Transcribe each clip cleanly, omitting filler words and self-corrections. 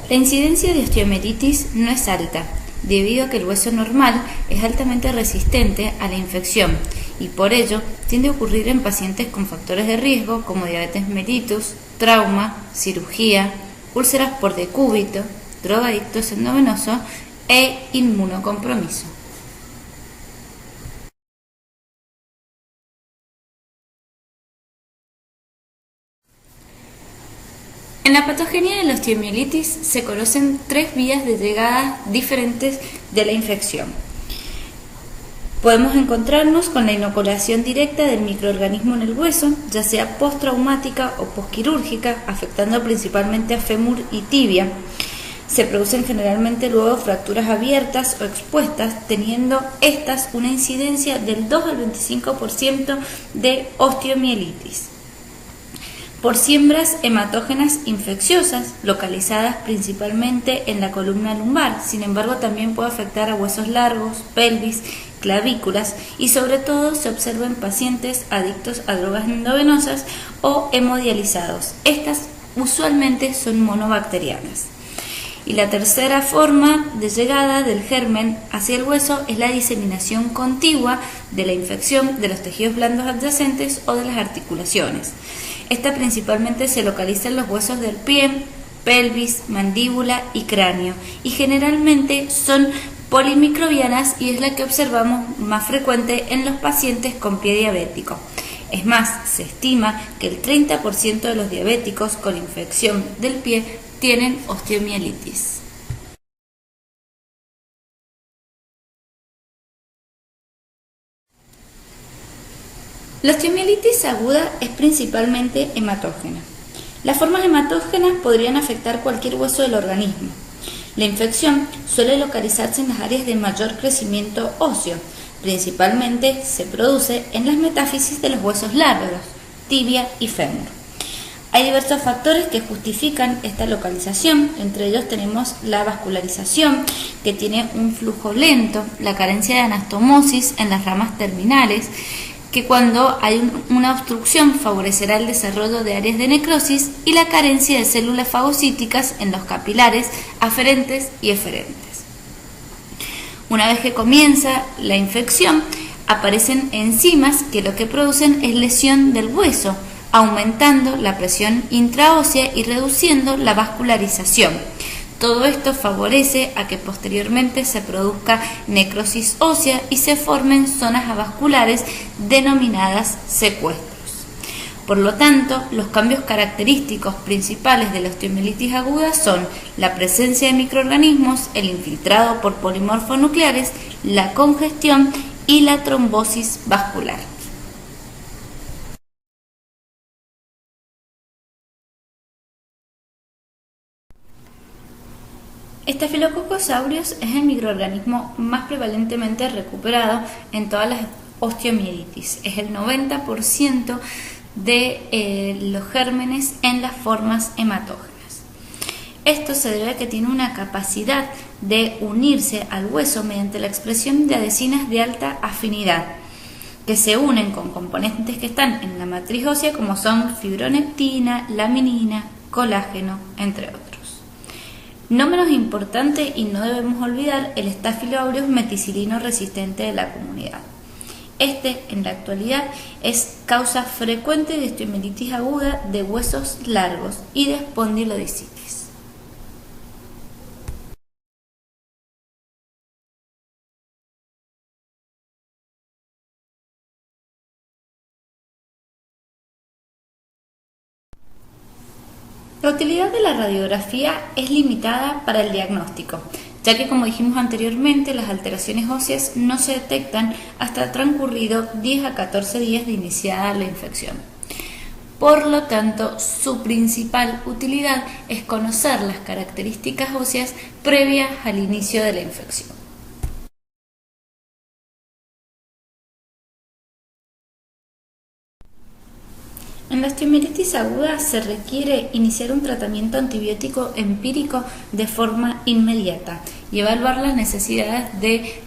La incidencia de osteomielitis no es alta, debido a que el hueso normal es altamente resistente a la infección y por ello tiende a ocurrir en pacientes con factores de riesgo como diabetes mellitus, trauma, cirugía, úlceras por decúbito, drogadictos endovenosos e inmunocompromiso. En la patogenia de la osteomielitis se conocen 3 vías de llegada diferentes de la infección. Podemos encontrarnos con la inoculación directa del microorganismo en el hueso, ya sea postraumática o posquirúrgica, afectando principalmente a fémur y tibia. Se producen generalmente luego fracturas abiertas o expuestas, teniendo estas una incidencia del 2 al 25% de osteomielitis. Por siembras hematógenas infecciosas, localizadas principalmente en la columna lumbar. Sin embargo, también puede afectar a huesos largos, pelvis, clavículas y sobre todo se observa en pacientes adictos a drogas endovenosas o hemodializados. Estas usualmente son monobacterianas. Y la tercera forma de llegada del germen hacia el hueso es la diseminación contigua de la infección de los tejidos blandos adyacentes o de las articulaciones. Esta principalmente se localiza en los huesos del pie, pelvis, mandíbula y cráneo y generalmente son polimicrobianas y es la que observamos más frecuente en los pacientes con pie diabético. Es más, se estima que el 30% de los diabéticos con infección del pie tienen osteomielitis. La osteomielitis aguda es principalmente hematógena. Las formas hematógenas podrían afectar cualquier hueso del organismo. La infección suele localizarse en las áreas de mayor crecimiento óseo. Principalmente se produce en las metáfisis de los huesos largos, tibia y fémur. Hay diversos factores que justifican esta localización, entre ellos tenemos la vascularización, que tiene un flujo lento, la carencia de anastomosis en las ramas terminales, que cuando hay una obstrucción favorecerá el desarrollo de áreas de necrosis y la carencia de células fagocíticas en los capilares aferentes y eferentes. Una vez que comienza la infección, aparecen enzimas que lo que producen es lesión del hueso, aumentando la presión intraósea y reduciendo la vascularización. Todo esto favorece a que posteriormente se produzca necrosis ósea y se formen zonas avasculares denominadas secuestros. Por lo tanto, los cambios característicos principales de la osteomielitis aguda son la presencia de microorganismos, el infiltrado por polimorfonucleares, la congestión y la trombosis vascular. Staphylococcus aureus es el microorganismo más prevalentemente recuperado en todas las osteomielitis. Es el 90% de los gérmenes en las formas hematógenas. Esto se debe a que tiene una capacidad de unirse al hueso mediante la expresión de adhesinas de alta afinidad, que se unen con componentes que están en la matriz ósea como son fibronectina, laminina, colágeno, entre otros. No menos importante y no debemos olvidar el Staphylo aureus meticilino resistente de la comunidad. Este, en la actualidad, es causa frecuente de osteomielitis aguda de huesos largos y de espondilodicitis. La utilidad de la radiografía es limitada para el diagnóstico, ya que como dijimos anteriormente, las alteraciones óseas no se detectan hasta transcurrido 10 a 14 días de iniciada la infección. Por lo tanto, su principal utilidad es conocer las características óseas previas al inicio de la infección. En la osteomielitis aguda se requiere iniciar un tratamiento antibiótico empírico de forma inmediata y evaluar las necesidades de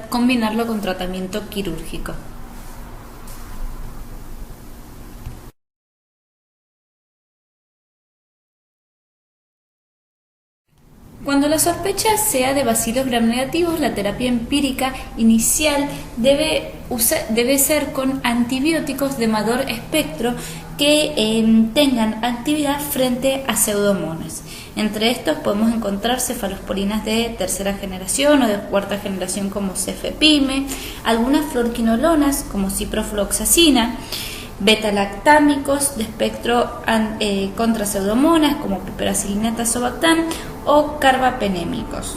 combinarlo con tratamiento quirúrgico. Cuando la sospecha sea de bacilos gram negativos, la terapia empírica inicial debe ser con antibióticos de mayor espectro que tengan actividad frente a pseudomonas. Entre estos podemos encontrar cefalosporinas de tercera generación o de cuarta generación como cefepime, algunas fluorquinolonas como ciprofloxacina, beta-lactámicos de espectro contra pseudomonas como piperacilina tazobactam o carbapenémicos.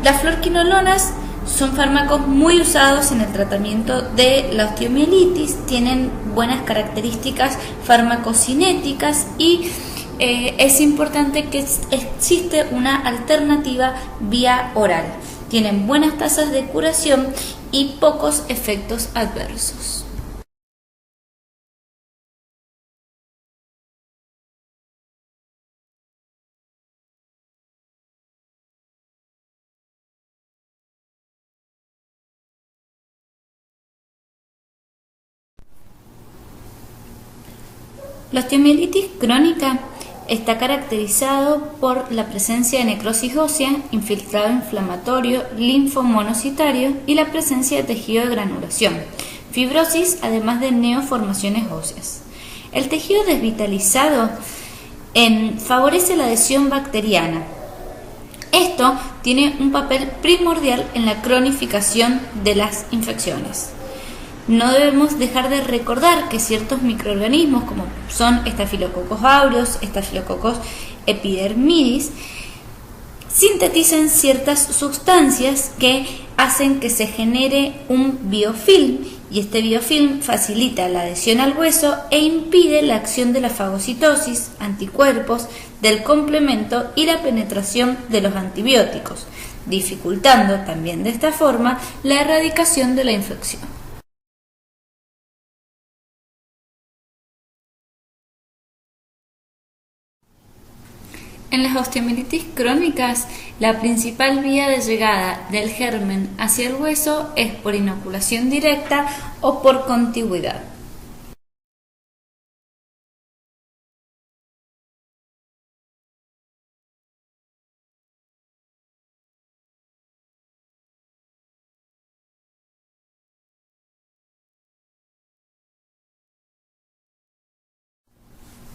Las fluorquinolonas son fármacos muy usados en el tratamiento de la osteomielitis, tienen buenas características farmacocinéticas y es importante que existe una alternativa vía oral. Tienen buenas tasas de curación y pocos efectos adversos. La osteomielitis crónica está caracterizado por la presencia de necrosis ósea, infiltrado inflamatorio, linfomonocitario y la presencia de tejido de granulación, fibrosis, además de neoformaciones óseas. El tejido desvitalizado favorece la adhesión bacteriana. Esto tiene un papel primordial en la cronificación de las infecciones. No debemos dejar de recordar que ciertos microorganismos, como son Staphylococcus aureus, Staphylococcus epidermidis, sintetizan ciertas sustancias que hacen que se genere un biofilm, y este biofilm facilita la adhesión al hueso e impide la acción de la fagocitosis, anticuerpos, del complemento y la penetración de los antibióticos, dificultando también de esta forma la erradicación de la infección. En las osteomielitis crónicas, la principal vía de llegada del germen hacia el hueso es por inoculación directa o por contigüidad.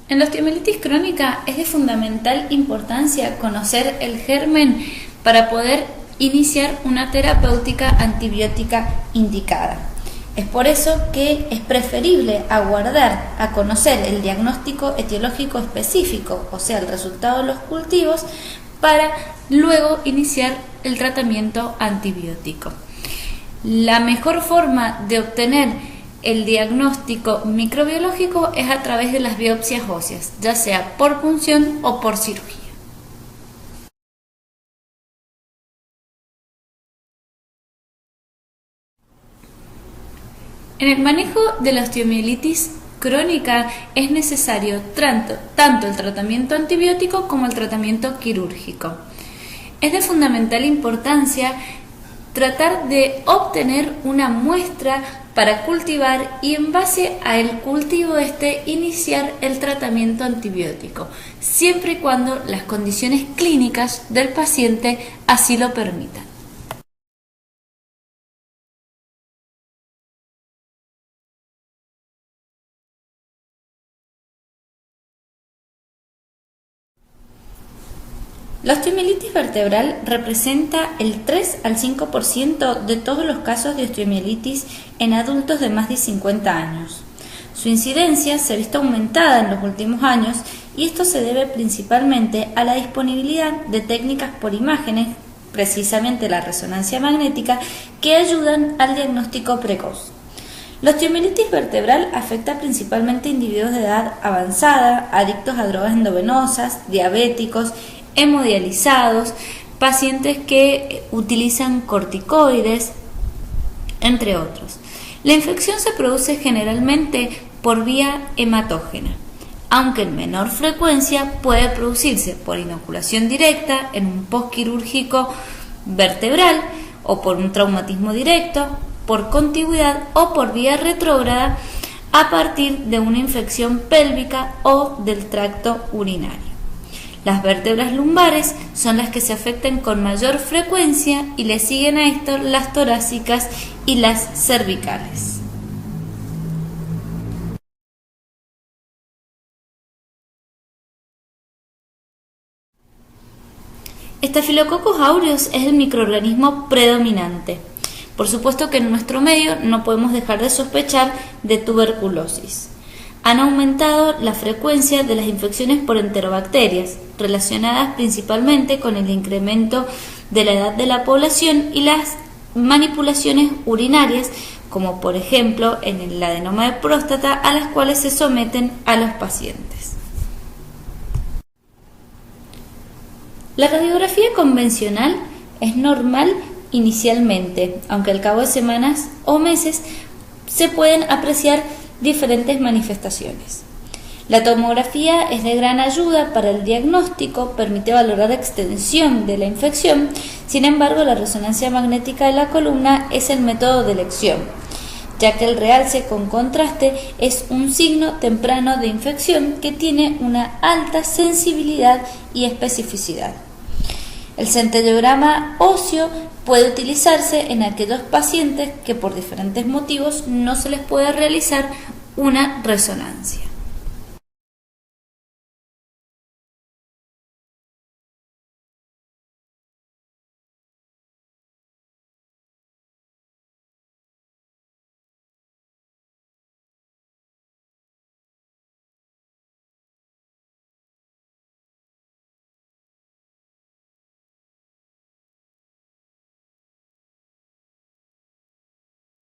En la osteomielitis crónica es de fundamental importancia conocer el germen para poder iniciar una terapéutica antibiótica indicada. Es por eso que es preferible aguardar a conocer el diagnóstico etiológico específico, o sea, el resultado de los cultivos, para luego iniciar el tratamiento antibiótico. La mejor forma de obtener el diagnóstico microbiológico es a través de las biopsias óseas, ya sea por punción o por cirugía. En el manejo de la osteomielitis crónica es necesario tanto el tratamiento antibiótico como el tratamiento quirúrgico. Es de fundamental importancia tratar de obtener una muestra para cultivar y en base al cultivo iniciar el tratamiento antibiótico, siempre y cuando las condiciones clínicas del paciente así lo permitan. La osteomielitis vertebral representa el 3 al 5% de todos los casos de osteomielitis en adultos de más de 50 años. Su incidencia se ha visto aumentada en los últimos años y esto se debe principalmente a la disponibilidad de técnicas por imágenes, precisamente la resonancia magnética, que ayudan al diagnóstico precoz. La osteomielitis vertebral afecta principalmente a individuos de edad avanzada, adictos a drogas endovenosas, diabéticos, hemodializados, pacientes que utilizan corticoides, entre otros. La infección se produce generalmente por vía hematógena, aunque en menor frecuencia puede producirse por inoculación directa en un postquirúrgico vertebral o por un traumatismo directo, por contigüidad o por vía retrógrada a partir de una infección pélvica o del tracto urinario. Las vértebras lumbares son las que se afectan con mayor frecuencia y le siguen a esto las torácicas y las cervicales. Staphylococcus aureus es el microorganismo predominante. Por supuesto que en nuestro medio no podemos dejar de sospechar de tuberculosis. Han aumentado la frecuencia de las infecciones por enterobacterias, relacionadas principalmente con el incremento de la edad de la población y las manipulaciones urinarias, como por ejemplo en el adenoma de próstata, a las cuales se someten a los pacientes. La radiografía convencional es normal inicialmente, aunque al cabo de semanas o meses se pueden apreciar diferentes manifestaciones. La tomografía es de gran ayuda para el diagnóstico, permite valorar la extensión de la infección. Sin embargo, la resonancia magnética de la columna es el método de elección, ya que el realce con contraste es un signo temprano de infección que tiene una alta sensibilidad y especificidad. El centellograma óseo puede utilizarse en aquellos pacientes que por diferentes motivos no se les puede realizar una resonancia.